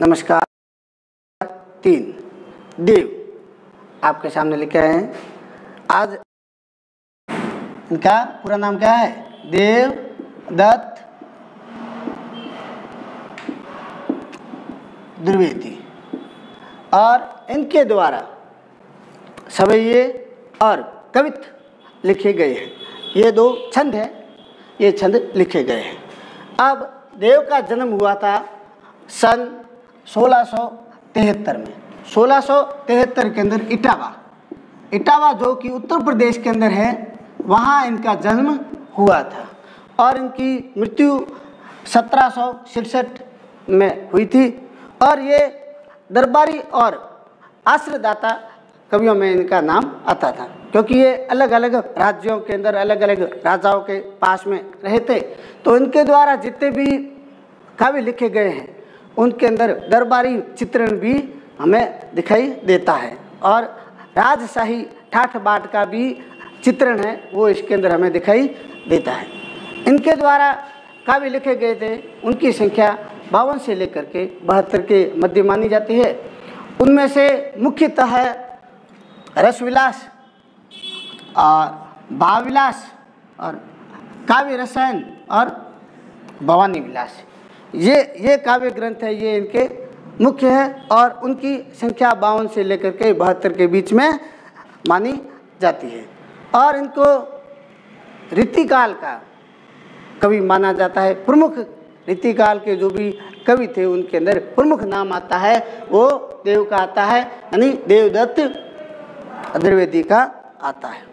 नमस्कार। 3 देव आपके सामने लिखे हैं। आज इनका पूरा नाम क्या है? देवदत्त द्विवेदी। और इनके द्वारा सवैये और कवित्त लिखे गए हैं। ये 2 छंद हैं, ये छंद लिखे गए हैं। अब देव का जन्म हुआ था सन 1673 में। 1673 के अंदर इटावा जो कि उत्तर प्रदेश के अंदर है, वहाँ इनका जन्म हुआ था। और इनकी मृत्यु 1766 में हुई थी। और ये दरबारी और आश्रयदाता कवियों में इनका नाम आता था, क्योंकि ये अलग अलग राज्यों के अंदर अलग अलग राजाओं के पास में रहे थे। तो इनके द्वारा जितने भी काव्य लिखे गए हैं, उनके अंदर दरबारी चित्रण भी हमें दिखाई देता है। और राजशाही ठाठ बाट का भी चित्रण है, वो इसके अंदर हमें दिखाई देता है। इनके द्वारा काव्य लिखे गए थे, उनकी संख्या 52 से लेकर के 72 के मध्य मानी जाती है। उनमें से मुख्यतः है रसविलास और भावविलास और काव्य रसायन और भवानी विलास। ये काव्य ग्रंथ है, ये इनके मुख्य है। और उनकी संख्या 52 से लेकर के 72 के बीच में मानी जाती है। और इनको रीतिकाल का कवि माना जाता है। प्रमुख रीतिकाल के जो भी कवि थे, उनके अंदर प्रमुख नाम आता है, वो देव का आता है, यानी देवदत्त द्विवेदी का आता है।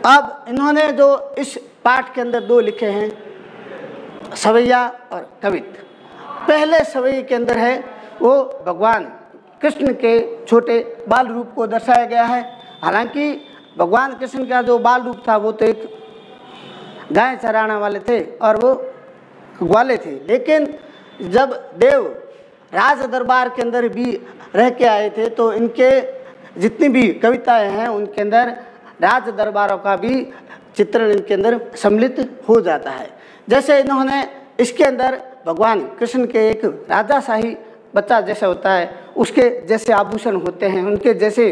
अब इन्होंने जो इस पाठ के अंदर 2 लिखे हैं, सवैया और कवित्त। पहले सवैये के अंदर है वो भगवान कृष्ण के छोटे बाल रूप को दर्शाया गया है। हालांकि भगवान कृष्ण का जो बाल रूप था, वो तो एक गाय चराने वाले थे और वो ग्वाले थे। लेकिन जब देव राज दरबार के अंदर भी रह के आए थे, तो इनके जितनी भी कविताएं हैं, उनके अंदर राज दरबारों का भी चित्रण इनके अंदर सम्मिलित हो जाता है। जैसे इन्होंने इसके अंदर भगवान कृष्ण के एक राजाशाही बच्चा जैसा होता है, उसके जैसे आभूषण होते हैं, उनके जैसे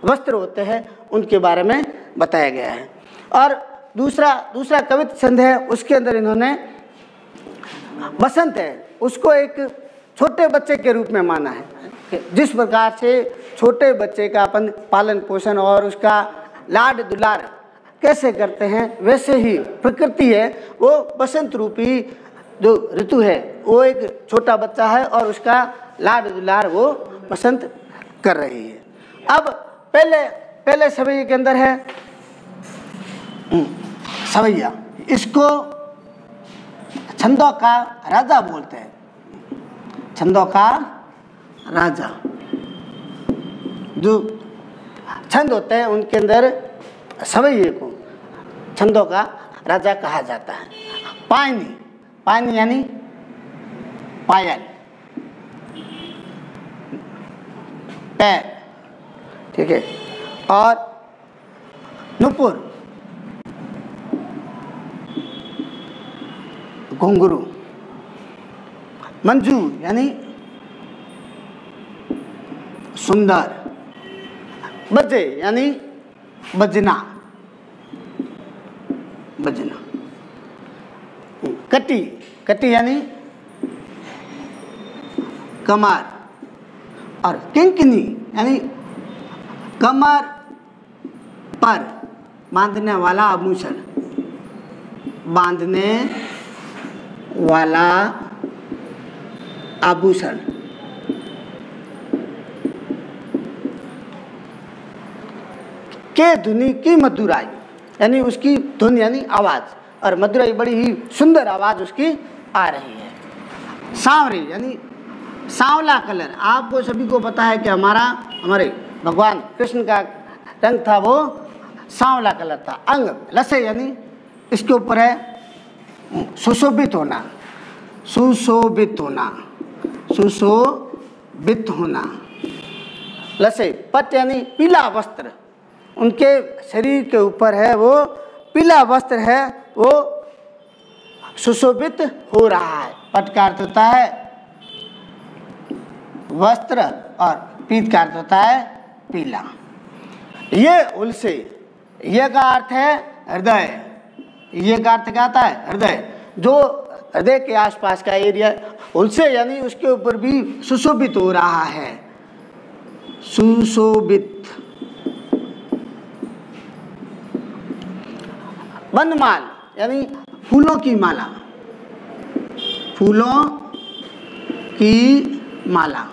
वस्त्र होते हैं, उनके बारे में बताया गया है। और दूसरा कवित्त छंद है, उसके अंदर इन्होंने बसंत है, उसको एक छोटे बच्चे के रूप में माना है। जिस प्रकार से छोटे बच्चे का अपन पालन पोषण और उसका लाड दुलार कैसे करते हैं, वैसे ही प्रकृति है, वो बसंत रूपी जो ऋतु है, वो एक छोटा बच्चा है और उसका लाड दुलार वो बसंत कर रही है। अब पहले सवैये के अंदर है सवैया। इसको छंदों का राजा बोलते हैं, छंदों का राजा। जो छंद होते हैं, उनके अंदर सवैये को छंदों का राजा कहा जाता है। पायनी यानी पायल, पैर, ठीक है। और नुपुर घुंघरू, मंजू यानी सुंदर, बजे यानी बजना, कटी यानी कमर, और किंकिनी यानी कमर पर बांधने वाला आभूषण, बांधने वाला आभूषण। के धुनी की मधुराई, यानी उसकी धुन यानी आवाज, और मधुराई बड़ी ही सुंदर आवाज उसकी आ रही है। सांवरे यानी सांवला कलर। आपको सभी को पता है कि हमारे भगवान कृष्ण का रंग था वो सांवला कलर था। अंग लसे यानी इसके ऊपर है सुशोभित होना, लसे। पट यानी पीला वस्त्र, उनके शरीर के ऊपर है वो पीला वस्त्र है, वो सुशोभित हो रहा है। पट का अर्थ होता है वस्त्र और पीत का अर्थ होता है पीला। ये उलसे, ये का अर्थ है हृदय, ये का अर्थ क्या आता है हृदय, जो हृदय के आसपास का एरिया उलसे यानी उसके ऊपर भी सुशोभित हो रहा है, सुशोभित। वनमाल यानी फूलों की माला, फूलों की माला।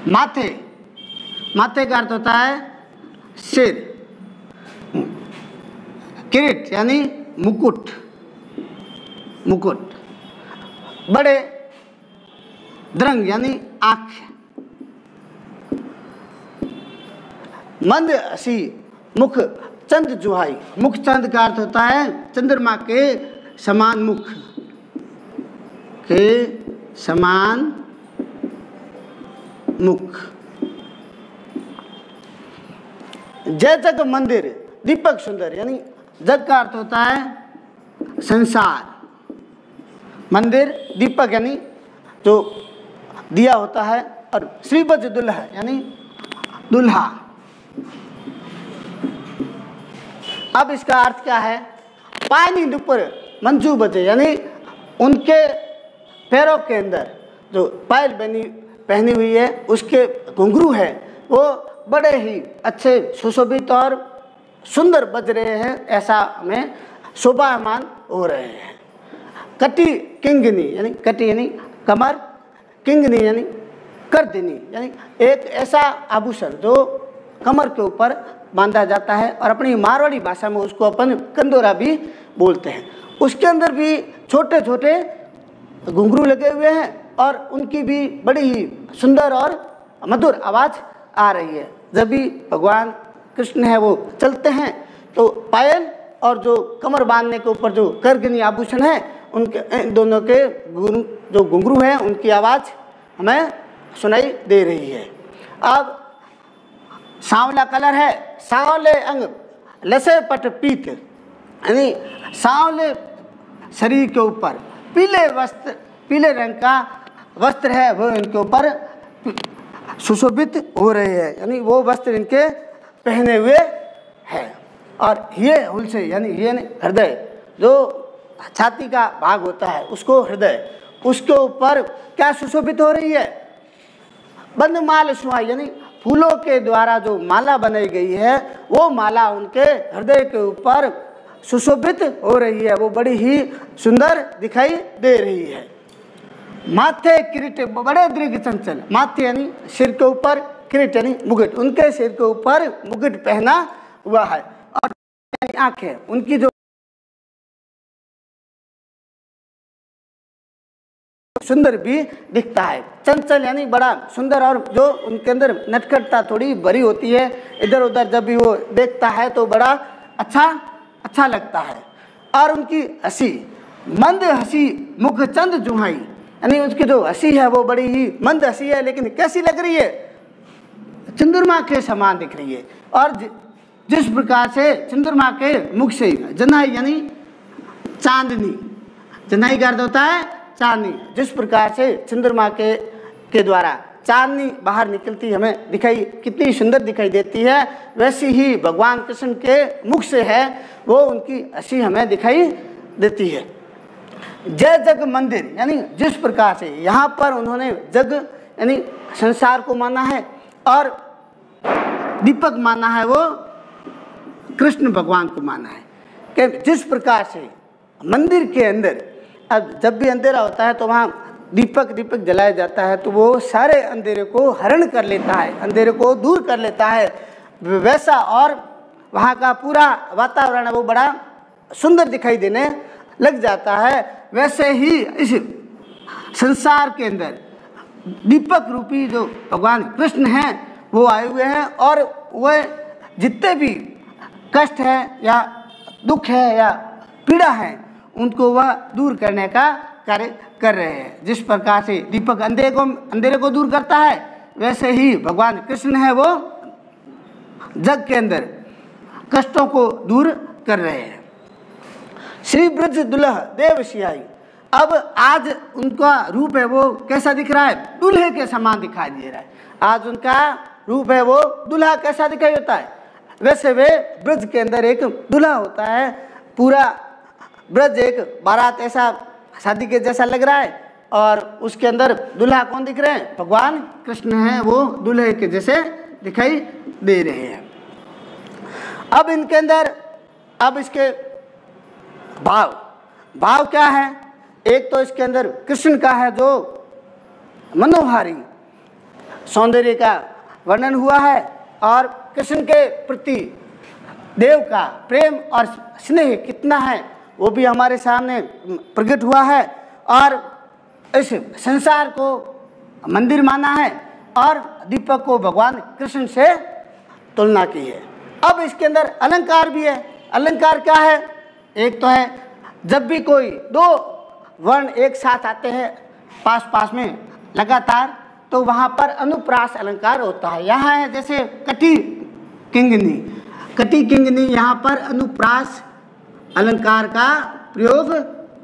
माथे, माथे का अर्थ होता है सिर। किरीट यानी मुकुट, मुकुट। बड़े द्रंग यानी आँख। मंद हसी मुख चंद जुहाई, मुख चंद का अर्थ होता है चंद्रमा के समान मुख, के समान मुख। जय जग मंदिर दीपक सुंदर यानी जग का अर्थ होता है संसार, मंदिर दीपक यानी जो दिया होता है, और श्रीवज दुल्हा यानी दुल्हा। अब इसका अर्थ क्या है? पानी ऊपर मंजू बजे यानी उनके पैरों के अंदर जो पायल पहनी हुई है उसके घुंघरू है वो बड़े ही अच्छे सुशोभित और सुंदर बज रहे हैं, ऐसा हमें शोभायमान हो रहे हैं। कटी किंगनी यानी कटी यानी कमर, किंगनी यानी करदिनी यानी एक ऐसा आभूषण जो कमर के ऊपर बांधा जाता है, और अपनी मारवाड़ी भाषा में उसको अपन कंदोरा भी बोलते हैं। उसके अंदर भी छोटे छोटे घुंघरू लगे हुए हैं और उनकी भी बड़ी ही सुंदर और मधुर आवाज़ आ रही है। जब भी भगवान कृष्ण है वो चलते हैं तो पायल और जो कमर बांधने के ऊपर जो करगिनी आभूषण है उनके दोनों के जो घुंघरू हैं उनकी आवाज़ हमें सुनाई दे रही है। अब सांवला कलर है, सांवले अंग लसे पट पीत यानी सांवले शरीर के ऊपर पीले वस्त्र, पीले रंग का वस्त्र है वो इनके ऊपर सुशोभित हो रहे हैं, यानी वो वस्त्र इनके पहने हुए है। और ये हुलसे यानी ये हृदय, जो छाती का भाग होता है उसको हृदय, उसके ऊपर क्या सुशोभित हो रही है? बंद माल सुहाई यानी फूलों के द्वारा जो माला बनाई गई है वो माला उनके हृदय के ऊपर सुशोभित हो रही है, वो बड़ी ही सुंदर दिखाई दे रही है। माथे किरीट बड़े दीर्घ चंचल, माथे यानी सिर के ऊपर, किरीट यानी मुकुट, उनके सिर के ऊपर मुकुट पहना हुआ है, और आंखें उनकी जो सुंदर भी दिखता है। चंचल यानी बड़ा सुंदर, और जो उनके अंदर नटखटता थोड़ी भरी होती है, इधर उधर जब भी वो देखता है तो बड़ा अच्छा लगता है। और उनकी हंसी मंद हंसी मुख चंद जुहाई यानी उसकी जो हंसी है वो बड़ी ही मंद हंसी है, लेकिन कैसी लग रही है? चंद्रमा के समान दिख रही है। और जिस प्रकार से चंद्रमा के मुख से जनाई यानी चांदनी, जनाई का अर्थ होता है चांदनी, जिस प्रकार से चंद्रमा के द्वारा चांदनी बाहर निकलती हमें दिखाई कितनी सुंदर दिखाई देती है, वैसी ही भगवान कृष्ण के मुख से है वो उनकी हंसी हमें दिखाई देती है। जय जग मंदिर यानी जिस प्रकार से यहाँ पर उन्होंने जग यानी संसार को माना है और दीपक माना है, वो कृष्ण भगवान को माना है कि जिस प्रकार से मंदिर के अंदर अब जब भी अंधेरा होता है तो वहाँ दीपक जलाया जाता है, तो वो सारे अंधेरे को हरण कर लेता है, अंधेरे को दूर कर लेता है वैसा, और वहाँ का पूरा वातावरण है वो बड़ा सुंदर दिखाई देने लग जाता है। वैसे ही इस संसार के अंदर दीपक रूपी जो भगवान कृष्ण हैं वो आए हुए हैं, और वह जितने भी कष्ट है या दुख है या पीड़ा है उनको वह दूर करने का कार्य कर रहे हैं। जिस प्रकार से दीपक अंधेरे को दूर करता है, वैसे ही भगवान कृष्ण है वो जग के अंदर कष्टों को दूर कर रहे हैं। श्री ब्रज दुल्ह देव सियाई, अब आज उनका रूप है वो कैसा दिख रहा है? दूल्हे के समान दिखाई दे रहा है। आज उनका रूप है वो दूल्हा कैसा दिखाई देता है? वैसे वे ब्रज के अंदर एक दूल्हा होता है। पूरा ब्रज एक बारात ऐसा शादी के जैसा लग रहा है और उसके अंदर दूल्हा कौन दिख रहे हैं? भगवान कृष्ण हैं, वो दूल्हे के जैसे दिखाई दे रहे हैं। अब इनके अंदर अब इसके भाव क्या है? एक तो इसके अंदर कृष्ण का है जो मनोहारी सौंदर्य का वर्णन हुआ है और कृष्ण के प्रति देव का प्रेम और स्नेह कितना है वो भी हमारे सामने प्रकट हुआ है। और इस संसार को मंदिर माना है और दीपक को भगवान कृष्ण से तुलना की है। अब इसके अंदर अलंकार भी है। अलंकार क्या है? एक तो है जब भी कोई दो वर्ण एक साथ आते हैं पास में लगातार, तो वहाँ पर अनुप्रास अलंकार होता है। यहाँ है जैसे कटी किंगनी, यहाँ पर अनुप्रास अलंकार का प्रयोग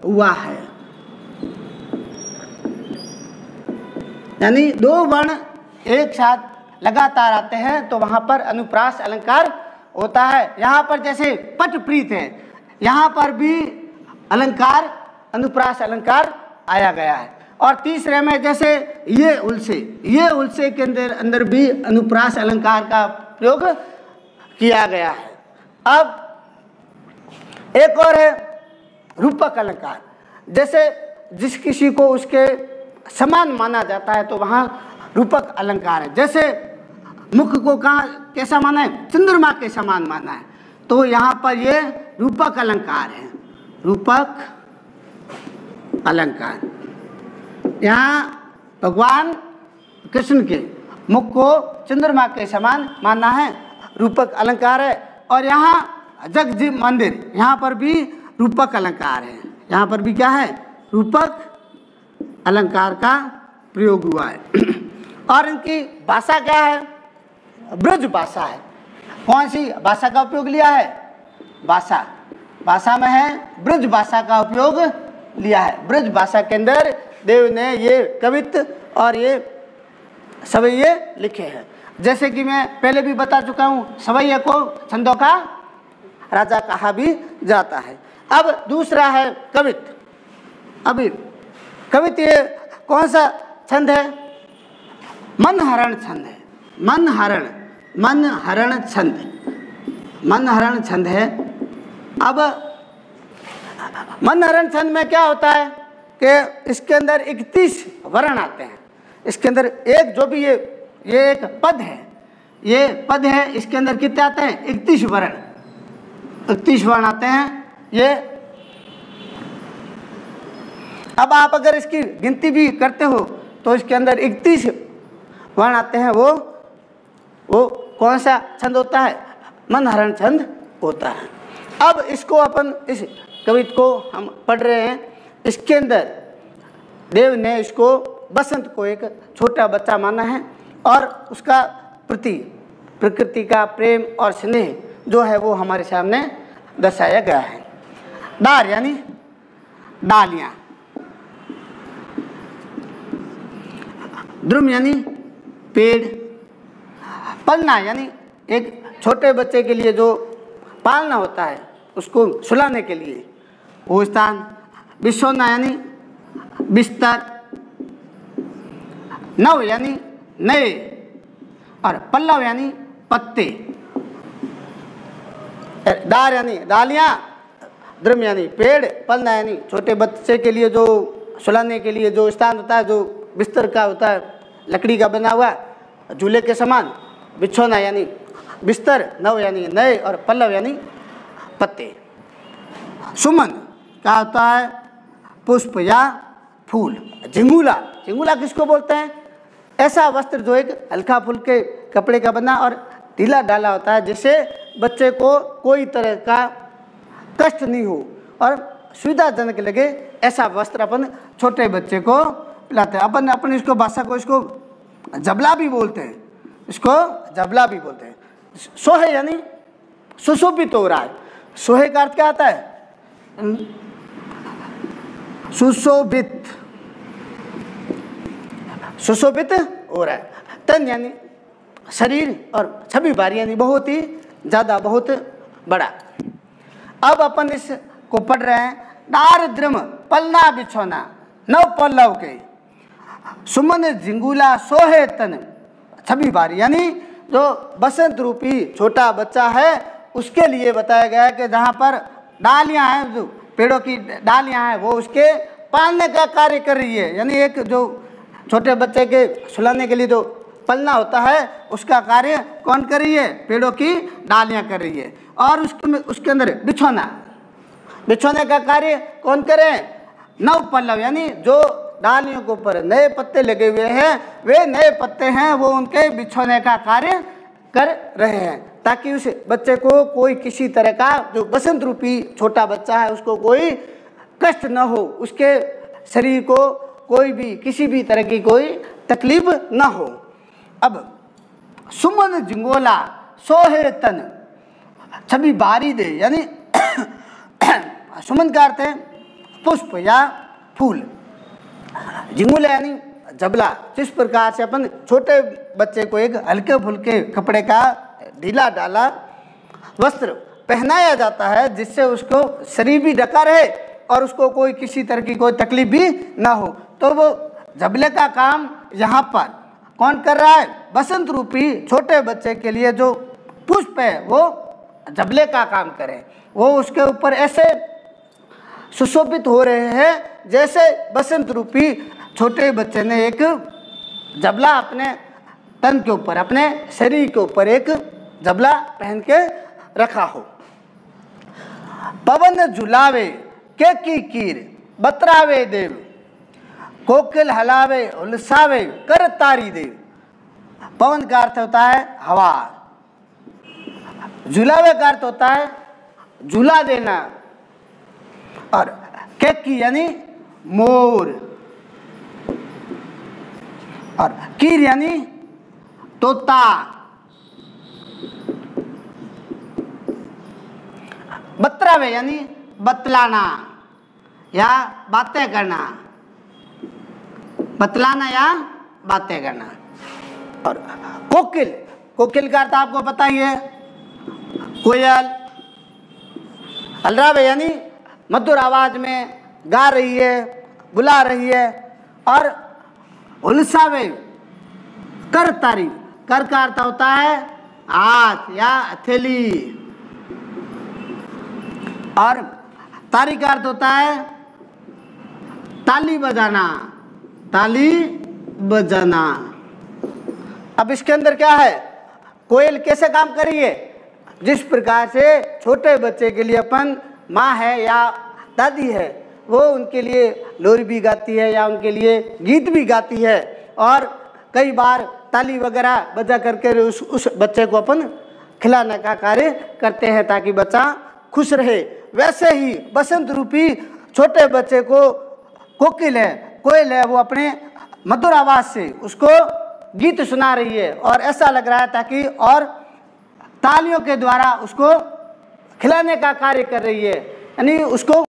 हुआ है। यानी दो वर्ण एक साथ लगातार आते हैं तो वहाँ पर अनुप्रास अलंकार होता है। यहाँ पर जैसे पटप्रीत है, यहाँ पर भी अलंकार अनुप्रास अलंकार आया गया है। और तीसरे में जैसे ये उलसे के अंदर भी अनुप्रास अलंकार का प्रयोग किया गया है। अब एक और है रूपक अलंकार। जैसे जिस किसी को उसके समान माना जाता है तो वहाँ रूपक अलंकार है। जैसे मुख को कहाँ कैसा माना है? चंद्रमा के समान माना है, तो यहाँ पर ये रूपक अलंकार है। रूपक अलंकार यहाँ भगवान कृष्ण के मुख को चंद्रमा के समान मानना है, रूपक अलंकार है। और यहाँ जगजीव मंदिर, यहाँ पर भी रूपक अलंकार है। यहाँ पर भी क्या है? रूपक अलंकार का प्रयोग हुआ है। और इनकी भाषा क्या है? ब्रज भाषा है। कौन सी भाषा का उपयोग लिया है? भाषा में है ब्रज भाषा का उपयोग लिया है। ब्रज भाषा के अंदर देव ने ये कवित्व और ये सवैये लिखे हैं। जैसे कि मैं पहले भी बता चुका हूँ, सवैये को छंदों का राजा कहा भी जाता है। अब दूसरा है कवित्व। अभी कवित्व ये कौन सा छंद है? मनहरण छंद है। मनहरण छंद है। अब मनहरण छंद में क्या होता है कि इसके अंदर 31 वर्ण आते हैं। इसके अंदर एक जो भी ये एक पद है, इसके अंदर कितने आते हैं? 31 वर्ण आते हैं ये। अब आप अगर इसकी गिनती भी करते हो तो इसके अंदर 31 वर्ण आते हैं। वो कौन सा छंद होता है? मनहरण छंद होता है। अब इसको अपन इस कविता को हम पढ़ रहे हैं। इसके अंदर देव ने इसको बसंत को एक छोटा बच्चा माना है और उसका प्रति प्रकृति का प्रेम और स्नेह जो है वो हमारे सामने दर्शाया गया है। डार यानी डालियाँ, द्रुम यानी पेड़, पलना यानी एक छोटे बच्चे के लिए जो पालना होता है उसको सुलाने के लिए वो स्थान, बिछौना यानी बिस्तर, नव यानी नए और पल्लव यानी पत्ते, डार यानी डालियाँ, द्रुम यानी पेड़, पलना यानी छोटे बच्चे के लिए जो सुलाने के लिए जो स्थान होता है, जो बिस्तर का होता है लकड़ी का बना हुआ झूले के समान, बिछौना यानी बिस्तर, नव यानी नए और पल्लव यानी पत्ते। सुमन क्या होता है? पुष्प या फूल। झिंगुला किसको बोलते हैं? ऐसा वस्त्र जो एक हल्का फुल्के कपड़े का बना और ढीला डाला होता है जिससे बच्चे को कोई तरह का कष्ट नहीं हो और सुविधाजनक लगे, ऐसा वस्त्र अपन छोटे बच्चे को पिलाते हैं। अपन इसको भाषा को इसको जबला भी बोलते हैं, सोहे यानी सुशोभित हो रहा है। सोहे का अर्थ क्या आता है? सुशोभित, सुशोभित हो रहा है। तन यानी शरीर और छवि बारी यानी बहुत ही ज़्यादा, बहुत बड़ा। अब अपन इसको पढ़ रहे हैं। दारिद्रम पलना बिछौना नव पल्लव के सुमन झिंगुला सोहे तन छवि बारी, यानी जो बसंत रूपी छोटा बच्चा है उसके लिए बताया गया है कि जहाँ पर डालियाँ हैं, जो पेड़ों की डालियाँ हैं, वो उसके पालने का कार्य कर रही है। यानी एक जो छोटे बच्चे के सुलाने के लिए जो पलना होता है उसका कार्य कौन कर रही है? पेड़ों की डालियाँ कर रही है। और उसके अंदर बिछौना, बिछौने का कार्य कौन करे? नव पल्लव, यानी जो डालियों के ऊपर नए पत्ते लगे हुए हैं, वे नए पत्ते हैं, वो उनके बिछौने का कार्य कर रहे हैं, ताकि उस बच्चे को कोई किसी तरह का, जो बसंत रूपी छोटा बच्चा है, उसको कोई कष्ट न हो, उसके शरीर को कोई भी किसी भी तरह की कोई तकलीफ न हो। अब सुमन झिंगोला सोहे तन छवि बारी दे, यानी सुमन का अर्थ है पुष्प या फूल, झिंगुला यानी जबला। जिस प्रकार से अपन छोटे बच्चे को एक हल्के फुल्के कपड़े का ढीला ढाला वस्त्र पहनाया जाता है, जिससे उसको शरीर भी ढका रहे और उसको कोई किसी तरह की कोई तकलीफ भी ना हो, तो वो जबले का काम यहाँ पर कौन कर रहा है? बसंत रूपी छोटे बच्चे के लिए जो पुष्प है वो जबले का काम करे। वो उसके ऊपर ऐसे सुशोभित हो रहे हैं जैसे बसंत रूपी छोटे बच्चे ने एक जबला अपने तन के ऊपर, अपने शरीर के ऊपर एक जबला पहन के रखा हो। पवन झुलावे के की कीर बतरावे देव, कोकिल हलावे उलसावे कर तारी देव। पवन का अर्थ होता है हवा, झुलावे का अर्थ होता है झूला देना, और केकी यानी मोर, और कीर यानी तोता, बतरावे यानी बतलाना या बातें करना, बतलाना या बातें करना। और कोकिल, कोकिल का अर्थ आपको पता ही है, कोयल, अलरावे यानी मधुर आवाज में गा रही है, बुला रही है। और उलसावे कर तारी, कर का अर्थ होता है हाथ या हथेली, और तारी का अर्थ होता है ताली बजाना, ताली बजाना। अब इसके अंदर क्या है? कोयल कैसे काम कर रही है? जिस प्रकार से छोटे बच्चे के लिए अपन माँ है या दादी है, वो उनके लिए लोरी भी गाती है या उनके लिए गीत भी गाती है, और कई बार ताली वगैरह बजा करके उस बच्चे को अपन खिलाने का कार्य करते हैं ताकि बच्चा खुश रहे। वैसे ही बसंत रूपी छोटे बच्चे को कोकिल है, कोयल है, वो अपने मधुर आवाज से उसको गीत सुना रही है, और ऐसा लग रहा है ताकि और तालियों के द्वारा उसको खिलाने का कार्य कर रही है, यानी उसको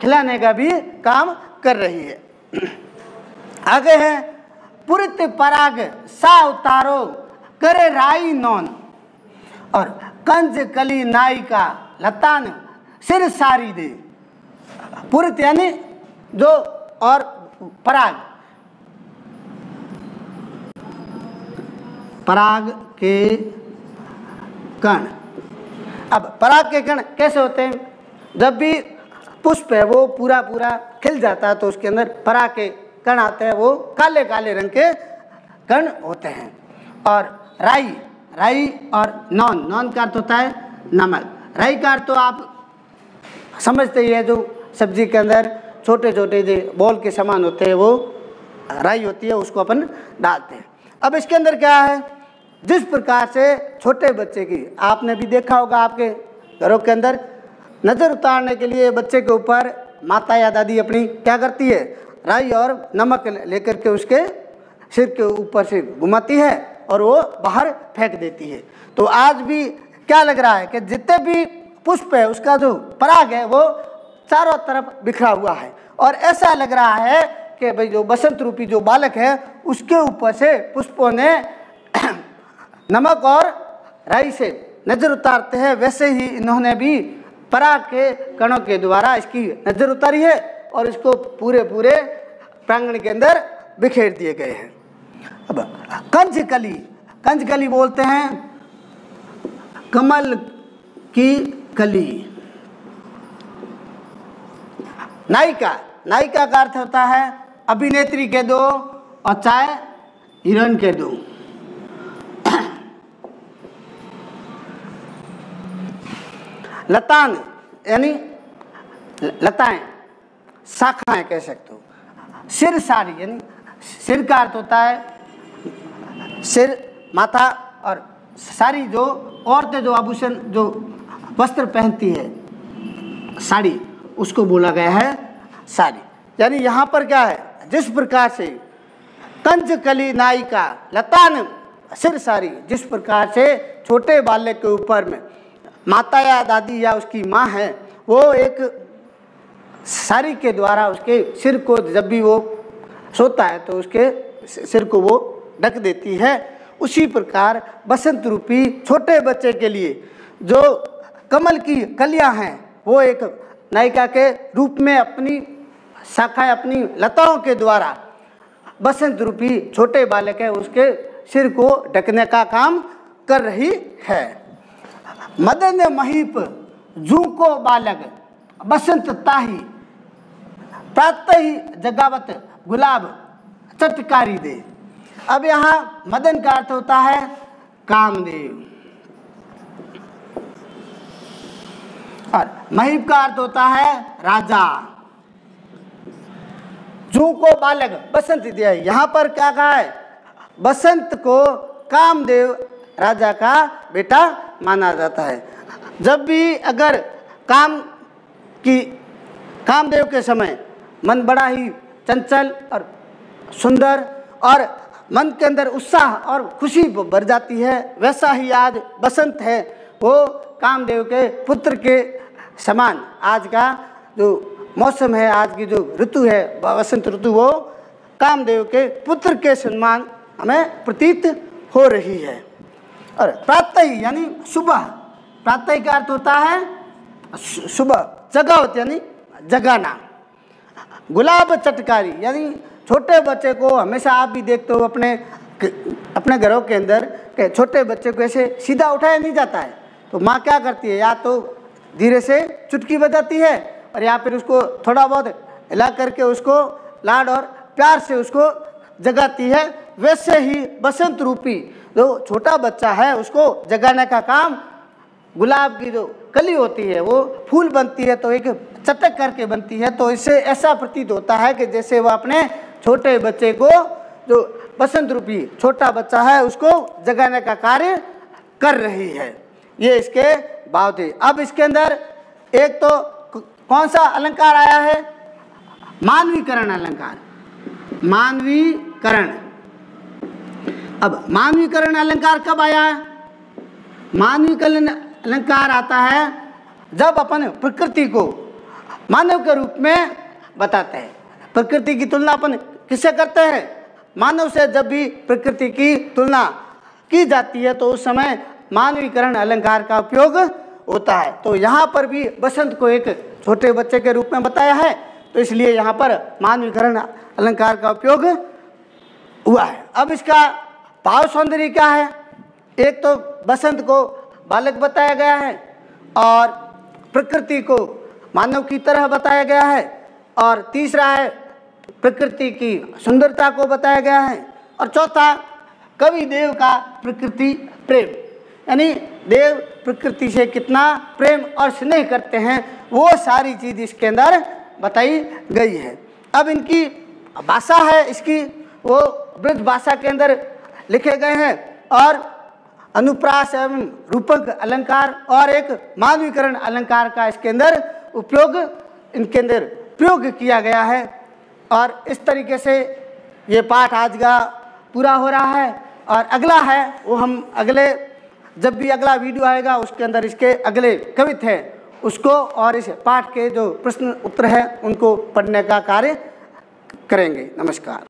खिलाने का भी काम कर रही है। आगे है पुरित पराग सा उतारो करे राई नौन, और कंज कली नाई का लतान सिर सारी दे। पुरित यानी जो, और पराग, पराग के कण। अब पराग के कण कैसे होते हैं? जब भी पुष्प है वो पूरा पूरा खिल जाता है तो उसके अंदर पराग के कण आते हैं, वो काले काले रंग के कण होते हैं। और राई, राई और नौन, नौन का अर्थ होता है नमक। राई का अर्थ तो आप समझते ही है, जो सब्जी के अंदर छोटे छोटे जो बॉल के समान होते हैं वो राई होती है, उसको अपन डालते हैं। अब इसके अंदर क्या है? जिस प्रकार से छोटे बच्चे की, आपने भी देखा होगा आपके घरों के अंदर, नज़र उतारने के लिए बच्चे के ऊपर माता या दादी अपनी क्या करती है? राई और नमक लेकर के उसके सिर के ऊपर से घुमाती है और वो बाहर फेंक देती है। तो आज भी क्या लग रहा है कि जितने भी पुष्प है, उसका जो पराग है वो चारों तरफ बिखरा हुआ है और ऐसा लग रहा है कि भाई जो बसंत रूपी जो बालक है उसके ऊपर से पुष्पों ने नमक और राई से नजर उतारते हैं, वैसे ही इन्होंने भी पराग के कणों के द्वारा इसकी नजर उतारी है और इसको पूरे पूरे प्रांगण के अंदर बिखेर दिए गए हैं। अब कंजकली बोलते हैं कमल की कली। नायिका का अर्थ होता है अभिनेत्री के दो और चाहे हीरोइन के दो। लतान यानी लताएं, शाखाएं कह सकते हो। सिर साड़ी यानी सिर का अर्थ होता है सिर, माथा और साड़ी जो औरतें जो आभूषण जो वस्त्र पहनती है साड़ी, उसको बोला गया है साड़ी। यानी यहाँ पर क्या है, जिस प्रकार से कंजकली नायिका लतान सिर साड़ी, जिस प्रकार से छोटे बालक के ऊपर में माता या दादी या उसकी माँ है वो एक साड़ी के द्वारा उसके सिर को, जब भी वो सोता है तो उसके सिर को वो ढक देती है, उसी प्रकार बसंत रूपी छोटे बच्चे के लिए जो कमल की कलियां हैं वो एक नायिका के रूप में अपनी शाखाएं, अपनी लताओं के द्वारा बसंत रूपी छोटे बालक है उसके सिर को ढकने का काम कर रही है। मदन महीप झूको बालक बसंत ताही, प्रातः ही जगावत गुलाब चटकारी दे। अब यहाँ मदन का अर्थ होता है कामदेव और महीप का अर्थ होता है राजा। झूको बालक बसंत दिया, यहाँ पर क्या कहा है, बसंत को कामदेव राजा का बेटा माना जाता है। जब भी अगर कामदेव के समय मन बड़ा ही चंचल और सुंदर और मन के अंदर उत्साह और खुशी भर जाती है, वैसा ही आज बसंत है वो कामदेव के पुत्र के समान आज का जो मौसम है, आज की जो ऋतु है बसंत ऋतु, वो कामदेव के पुत्र के समान हमें प्रतीत हो रही है। और प्रातः यानी सुबह, प्रातः का अर्थ होता है सुबह, जगावत यानी जगाना। गुलाब चटकारी यानी छोटे बच्चे को हमेशा आप भी देखते हो अपने घरों के अंदर कि छोटे बच्चे को ऐसे सीधा उठाया नहीं जाता है, तो माँ क्या करती है, या तो धीरे से चुटकी बजाती है और या फिर उसको थोड़ा बहुत हिला करके उसको लाड और प्यार से उसको जगाती है। वैसे ही बसंत रूपी जो छोटा बच्चा है उसको जगाने का काम, गुलाब की जो कली होती है वो फूल बनती है तो एक चटक करके बनती है, तो इससे ऐसा प्रतीत होता है कि जैसे वह अपने छोटे बच्चे को, जो बसंत रूपी छोटा बच्चा है, उसको जगाने का कार्य कर रही है। ये इसके भाव थे। अब इसके अंदर एक तो कौन सा अलंकार आया है, मानवीकरण अलंकार, मानवीकरण। अब मानवीकरण अलंकार कब आया? मानवीकरण अलंकार आता है जब अपन प्रकृति को मानव के रूप में बताते हैं। प्रकृति की तुलना अपन किससे करते हैं? मानव से। जब भी प्रकृति की तुलना की जाती है तो उस समय मानवीकरण अलंकार का उपयोग होता है। तो यहाँ पर भी बसंत को एक छोटे बच्चे के रूप में बताया है, तो इसलिए यहाँ पर मानवीकरण अलंकार का उपयोग हुआ है। अब इसका भाव सौंदर्य क्या है? एक तो बसंत को बालक बताया गया है और प्रकृति को मानव की तरह बताया गया है, और तीसरा है प्रकृति की सुंदरता को बताया गया है, और चौथा कवि देव का प्रकृति प्रेम, यानी देव प्रकृति से कितना प्रेम और स्नेह करते हैं वो सारी चीज़ इसके अंदर बताई गई है। अब इनकी भाषा है इसकी, वो ब्रज भाषा के अंदर लिखे गए हैं, और अनुप्रास एवं रूपक अलंकार और एक मानवीकरण अलंकार का इसके अंदर उपयोग, इनके अंदर प्रयोग किया गया है। और इस तरीके से ये पाठ आज का पूरा हो रहा है, और अगला है वो हम अगले, जब भी अगला वीडियो आएगा उसके अंदर इसके अगले कवित है उसको और इस पाठ के जो प्रश्न उत्तर है उनको पढ़ने का कार्य करेंगे। नमस्कार।